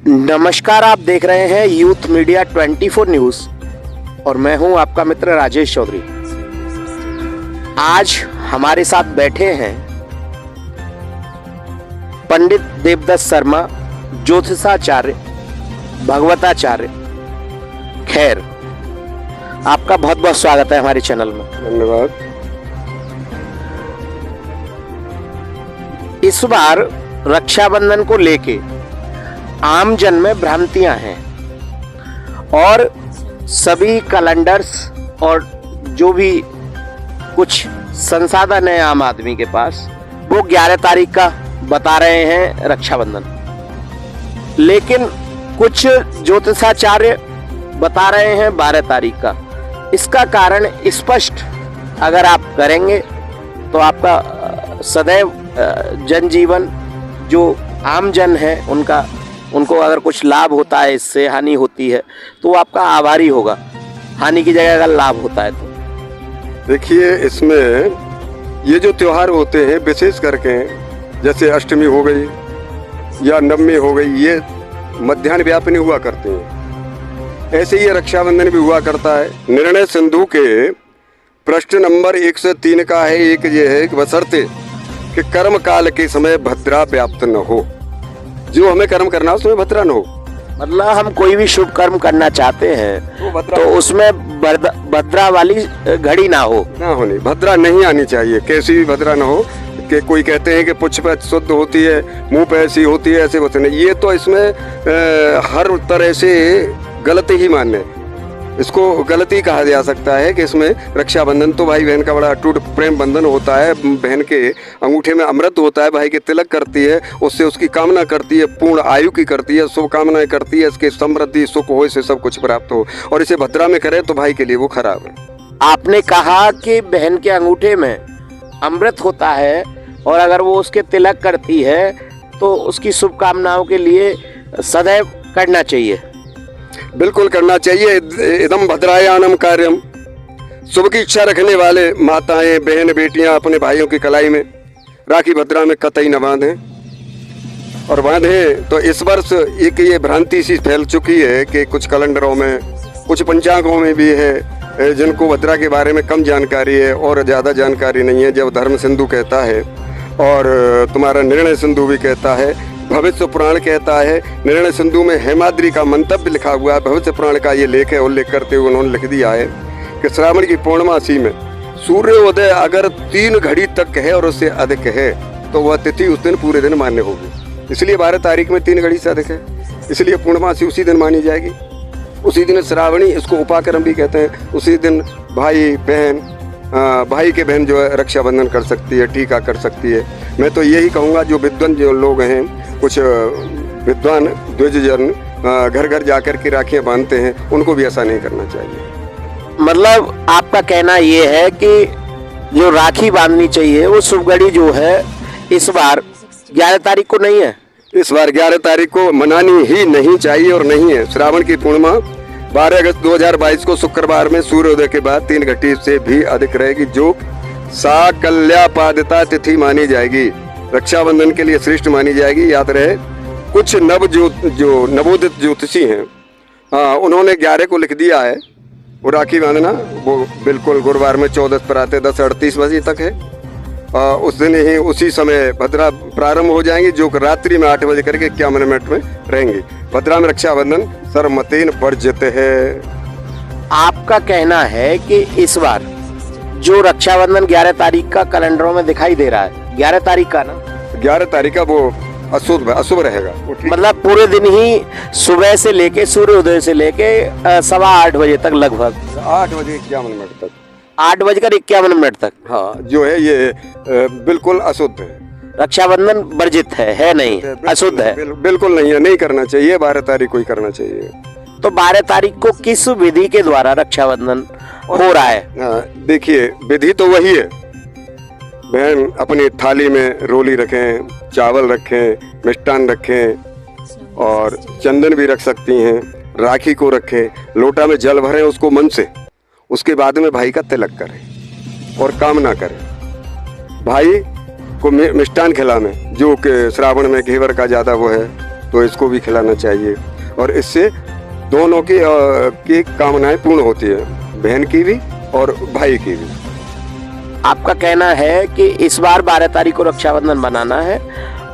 नमस्कार, आप देख रहे हैं यूथ मीडिया 24 न्यूज और मैं हूं आपका मित्र राजेश चौधरी। आज हमारे साथ बैठे हैं पंडित देवदत्त शर्मा, ज्योतिषाचार्य, भगवताचार्य। खैर, आपका बहुत बहुत स्वागत है हमारे चैनल में। धन्यवाद। इस बार रक्षाबंधन को लेके आम जन में भ्रांतियां हैं और सभी कैलेंडर्स और जो भी कुछ संसाधन है आम आदमी के पास, वो 11 तारीख का बता रहे हैं रक्षाबंधन, लेकिन कुछ ज्योतिषाचार्य बता रहे हैं 12 तारीख का। इसका कारण स्पष्ट अगर आप करेंगे तो आपका सदैव जनजीवन, जो आम जन है उनको अगर कुछ लाभ होता है, इससे हानि होती है तो वो आपका आभारी होगा। हानि की जगह अगर लाभ होता है तो देखिए, इसमें ये जो त्योहार होते हैं विशेष करके, जैसे अष्टमी हो गई या नवमी हो गई, ये मध्याह्न व्यापिनी हुआ करते हैं। ऐसे ही रक्षाबंधन भी हुआ करता है। निर्णय सिंधु के प्रश्न नंबर 103 का है एक ये है कि बशर्ते कि कर्म काल के समय भद्रा व्याप्त न हो। जो हमें कर्म करना उसमें भद्रा न हो, मतलब हम कोई भी शुभ कर्म करना चाहते हैं तो उसमें भद्रा वाली घड़ी ना होनी, भद्रा नहीं आनी चाहिए। कैसी भी भद्रा ना हो कि कोई कहते हैं कि पुच्छ पे शुद्ध होती है, मुंह पे ऐसी होती है, ऐसे वचन, ये तो इसमें हर तरह से गलत ही मान्य है। इसको गलती कहा जा सकता है कि इसमें रक्षाबंधन तो भाई बहन का बड़ा अटूट प्रेम बंधन होता है। बहन के अंगूठे में अमृत होता है, भाई के तिलक करती है, उससे उसकी कामना करती है, पूर्ण आयु की करती है, शुभ कामनाएं करती है, इसके समृद्धि सुख हो, इसे सब कुछ प्राप्त हो, और इसे भद्रा में करे तो भाई के लिए वो खराब है। आपने कहा कि बहन के अंगूठे में अमृत होता है और अगर वो उसके तिलक करती है तो उसकी शुभकामनाओं के लिए सदैव करना चाहिए। बिल्कुल करना चाहिए। इदम भद्रायानम कार्यम। शुभ की इच्छा रखने वाले माताएं, बहन, बेटियां अपने भाइयों की कलाई में राखी भद्रा में कतई न बांधें, और बांधें तो इस वर्ष एक ये भ्रांति सी फैल चुकी है कि कुछ कैलेंडरों में, कुछ पंचांगों में भी है जिनको भद्रा के बारे में कम जानकारी है और ज़्यादा जानकारी नहीं है। जब धर्म सिंधु कहता है और तुम्हारा निर्णय सिंधु भी कहता है, भविष्य पुराण कहता है, निर्णय सिंधु में हेमाद्री का मंतव्य लिखा हुआ है, भविष्य पुराण का ये लेख है, उल्लेख करते हुए उन्होंने लिख दिया है कि श्रावण की पूर्णमासी में सूर्योदय अगर 3 घड़ी तक है और उससे अधिक है तो वह तिथि उस दिन पूरे दिन मान्य होगी। इसलिए 12 तारीख में 3 घड़ी से अधिक है, इसलिए पूर्णमासी उसी दिन मानी जाएगी। उसी दिन श्रावणी, इसको उपाकर्म भी कहते हैं, उसी दिन भाई बहन, भाई के बहन जो है रक्षाबंधन कर सकती है, टीका कर सकती है। मैं तो यही कहूँगा, जो विद्वान जो लोग हैं, कुछ विद्वान द्विजजन घर घर जाकर के राखियाँ बांधते हैं, उनको भी ऐसा नहीं करना चाहिए। मतलब आपका कहना ये है कि जो राखी बांधनी चाहिए वो शुभ घड़ी जो है इस बार 11 तारीख को नहीं है। इस बार 11 तारीख को मनानी ही नहीं चाहिए और नहीं है। श्रावण की पूर्णिमा 12 अगस्त 2022 को शुक्रवार में सूर्योदय के बाद 3 घड़ी से भी अधिक रहेगी, जो साकल्यापादिता तिथि मानी जाएगी, रक्षाबंधन के लिए श्रेष्ठ मानी जाएगी। याद रहे, कुछ जो नवोदित ज्योतिषी हैं, उन्होंने 11 को लिख दिया है। वो राखी बांधना वो बिल्कुल गुरुवार में 14 पर आते 10:38 बजे तक है। उस दिन ही उसी समय भद्रा प्रारंभ हो जाएंगी, जो रात्रि में 8 बजे करके 51 मिनट में रहेंगी। भद्रा में रक्षाबंधन सर्वमतेन वर्जित है। आपका कहना है कि इस बार जो रक्षाबंधन 11 तारीख का कैलेंडरों में दिखाई दे रहा है, 11 तारीख का ना, 11 तारीख का वो अशुभ रहेगा। मतलब पूरे दिन ही सुबह से लेके सूर्योदय से लेके 8:15 बजे तक, लगभग 8 बजे 51 मिनट तक, 8:51 तक, हाँ, जो है ये बिल्कुल अशुद्ध है। रक्षाबंधन वर्जित है नहीं, अशुद्ध है, बिल्कुल नहीं है, नहीं करना चाहिए। 12 तारीख को ही करना चाहिए। तो 12 तारीख को किस विधि के द्वारा रक्षाबंधन हो रहा है? देखिए, विधि तो वही है। बहन अपनी थाली में रोली रखें, चावल रखें, मिष्टान रखें और चंदन भी रख सकती हैं, राखी को रखें, लोटा में जल भरें उसको मन से, उसके बाद में भाई का तिलक करें और कामना करें। भाई को मिष्टान खिलावें, जो कि श्रावण में घेवर का ज़्यादा वो है, तो इसको भी खिलाना चाहिए और इससे दोनों की कामनाएं पूर्ण होती है, बहन की भी और भाई की भी। आपका कहना है कि इस बार 12 तारीख को रक्षाबंधन मनाना है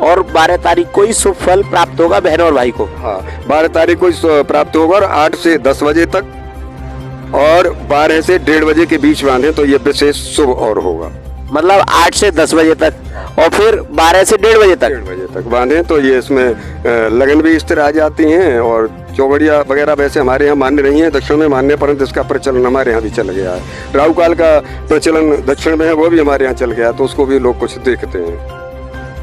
और 12 तारीख को ही शुभ फल प्राप्त होगा बहन और भाई को। हाँ, 12 तारीख को प्राप्त होगा और 8 से 10 बजे तक और 12 से 1:30 बजे के बीच बांधे तो ये विशेष शुभ और होगा। मतलब 8 से 10 बजे तक और फिर 12 से 1:30 बजे तक 1:30 बजे तक बांधे तो ये इसमें लगन भी स्थिर आ जाती हैं और चौगड़िया वगैरह वैसे हमारे यहाँ मान्य नहीं है, दक्षिण में मान्य, परंतु इसका प्रचलन हमारे यहाँ भी चल गया है। राहु काल का प्रचलन दक्षिण में है, वो भी हमारे यहाँ चल गया, तो उसको भी लोग कुछ देखते हैं।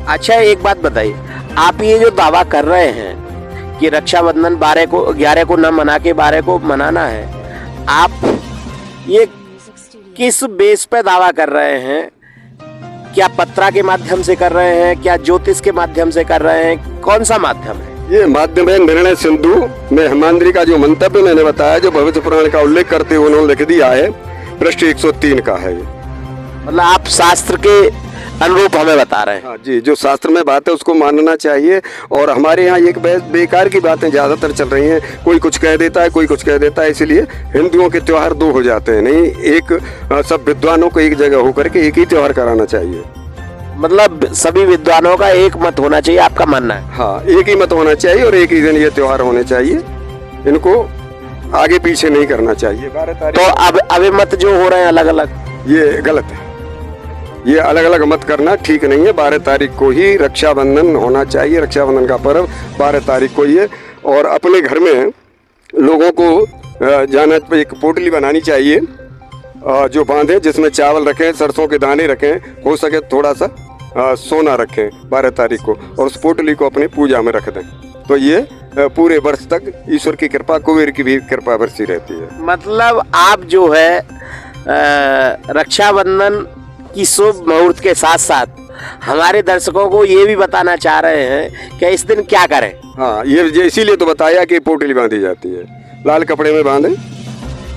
अच्छा, एक बात बताइए, आप ये जो दावा कर रहे हैं कि रक्षाबंधन 11 को न मना के 12 को मनाना है, आप ये किस बेस पे दावा कर रहे हैं? क्या पत्रा के माध्यम से कर रहे हैं, क्या ज्योतिष के माध्यम से कर रहे हैं, कौन सा माध्यम है? ये माध्यम है निर्णय सिंधु में हेमांद्री का जो मंतव्य मैंने बताया, जो भविष्य पुराण का उल्लेख करते हुए उन्होंने लिख दिया है, पृष्ठ 103 का है ये। मतलब आप शास्त्र के अनुरूप हमें बता रहे हैं। हाँ जी, जो शास्त्र में बात है उसको मानना चाहिए और हमारे यहाँ एक बेकार की बातें ज्यादातर चल रही हैं, कोई कुछ कह देता है, कोई कुछ कह देता है, इसलिए हिंदुओं के त्योहार दो हो जाते हैं। नहीं, एक सब विद्वानों को एक जगह होकर के एक ही त्योहार कराना चाहिए। मतलब सभी विद्वानों का एक मत होना चाहिए, आपका मानना है? हाँ, एक ही मत होना चाहिए और एक ही दिन ये त्योहार होने चाहिए, इनको आगे पीछे नहीं करना चाहिए। 12 तारीख तो अब मत जो हो रहे हैं अलग अलग, ये गलत है, ये अलग अलग मत करना ठीक नहीं है। 12 तारीख को ही रक्षाबंधन होना चाहिए, रक्षाबंधन का पर्व 12 तारीख को ही है और अपने घर में लोगों को जाना, एक पोटली बनानी चाहिए जो बांधे, जिसमें चावल रखें, सरसों के दाने रखें, हो सके थोड़ा सा सोना रखें 12 तारीख को और उस पोटली को अपनी पूजा में रख दें, तो ये पूरे वर्ष तक ईश्वर की कृपा, कुबेर की भी कृपा बरसी रहती है। मतलब आप जो है रक्षाबंधन की शुभ मुहूर्त के साथ साथ हमारे दर्शकों को ये भी बताना चाह रहे हैं कि इस दिन क्या करें। हाँ, ये इसीलिए तो बताया कि पोटली बांधी जाती है, लाल कपड़े में बांधें,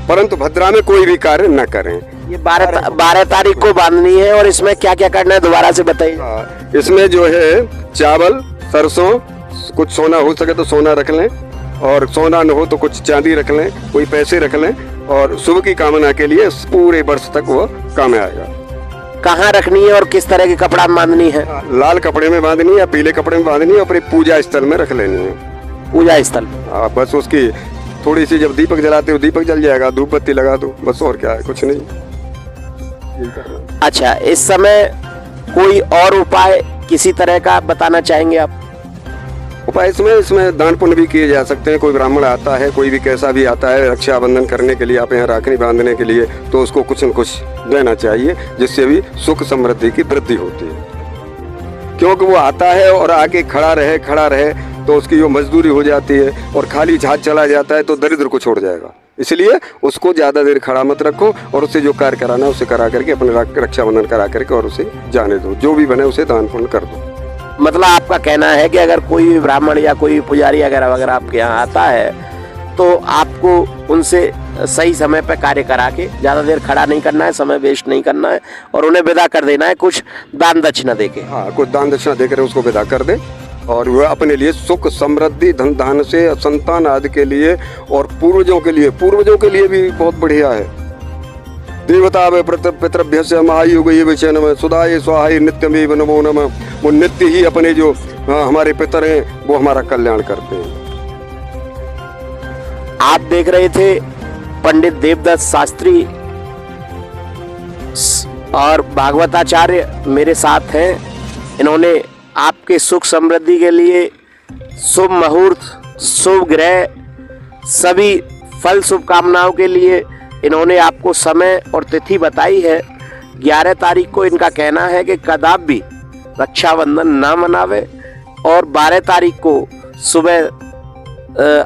परंतु भद्रा में कोई भी कार्य न करें। ये 12 तारीख को बांधनी है और इसमें क्या क्या करना है दोबारा से बताइए। हाँ, इसमें जो है चावल, सरसों, कुछ सोना हो सके तो सोना रख लें और सोना न हो तो कुछ चांदी रख लें, कोई पैसे रख लें और शुभ की कामना के लिए पूरे वर्ष तक वो काम आएगा। कहाँ रखनी है और किस तरह के कपड़ा बांधनी है? लाल कपड़े में बांधनी है या पीले कपड़े में बांधनी है और अपने पूजा स्थल में रख लेनी है। पूजा स्थल? हाँ, बस उसकी थोड़ी सी, जब दीपक जलाते हो दीपक जल जाएगा, धूप बत्ती लगा दो, बस और क्या है, कुछ नहीं। अच्छा, इस समय कोई और उपाय किसी तरह का बताना चाहेंगे आप? उपाय इसमें दान पुण्य भी किए जा सकते हैं। कोई ब्राह्मण आता है, कोई भी कैसा भी आता है रक्षाबंधन करने के लिए, आप यहाँ राखनी बांधने के लिए, तो उसको कुछ न कुछ देना चाहिए, जिससे भी सुख समृद्धि की वृद्धि होती है। क्योंकि वो आता है और आके खड़ा रहे तो उसकी जो मजदूरी हो जाती है और खाली हाथ चला जाता है तो दरिद्र को छोड़ जाएगा, इसलिए उसको ज़्यादा देर खड़ा मत रखो और उससे जो कार्य कराना है उसे करा करके अपने रक्षाबंधन करा करके और उसे जाने दो, जो भी बने उसे दान पुण्य कर दो। मतलब आपका कहना है कि अगर कोई ब्राह्मण या कोई पुजारी वगैरह आपके यहाँ आता है तो आपको उनसे सही समय पर कार्य करा के ज़्यादा देर खड़ा नहीं करना है, समय वेस्ट नहीं करना है और उन्हें विदा कर देना है, कुछ दान दक्षिणा देके। हाँ, कुछ दान दक्षिणा देकर उसको विदा कर दे और वह अपने लिए सुख समृद्धि, धन धान से, संतान आदि के लिए और पूर्वजों के लिए भी बहुत बढ़िया है। देवता पितृभ्य से महायुग ये विचन में सुदाय स्वाहाय नित्यमेव नमो नमः। वो नित्य ही अपने जो हमारे पितर हैं वो हमारा कल्याण करते हैं। आप देख रहे थे पंडित देवदत्त शास्त्री और भागवताचार्य मेरे साथ हैं। इन्होंने आपके सुख समृद्धि के लिए शुभ मुहूर्त, शुभ ग्रह, सभी फल शुभकामनाओं के लिए इन्होंने आपको समय और तिथि बताई है। 11 तारीख को इनका कहना है कि कदाप भी रक्षाबंधन ना मनावे और 12 तारीख को सुबह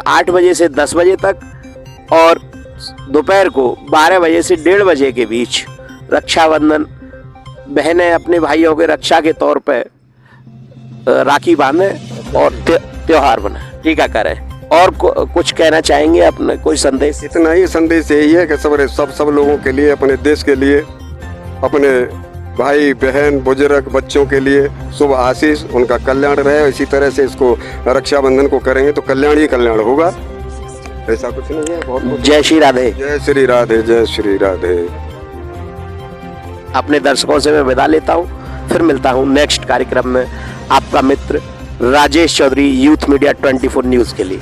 8 बजे से 10 बजे तक और दोपहर को 12 बजे से 1:30 बजे के बीच रक्षाबंधन बहनें अपने भाइयों के रक्षा के तौर पर राखी बांधें और त्योहार बनाएं, टीका करें। और कुछ कहना चाहेंगे अपने, कोई संदेश? इतना ही संदेश यही है कि सब लोगों के लिए, अपने देश के लिए, अपने भाई बहन बुजुर्ग बच्चों के लिए शुभ आशीष, उनका कल्याण रहे। इसी तरह से इसको रक्षाबंधन को करेंगे तो कल्याण ही कल्याण होगा, ऐसा कुछ नहीं है। बहुत जय श्री राधे। जय श्री राधे, जय श्री राधे। अपने दर्शकों से मैं विदा लेता हूँ, फिर मिलता हूँ नेक्स्ट कार्यक्रम में। आपका मित्र Rajesh Chaudhary, youth media 24 news के लिए।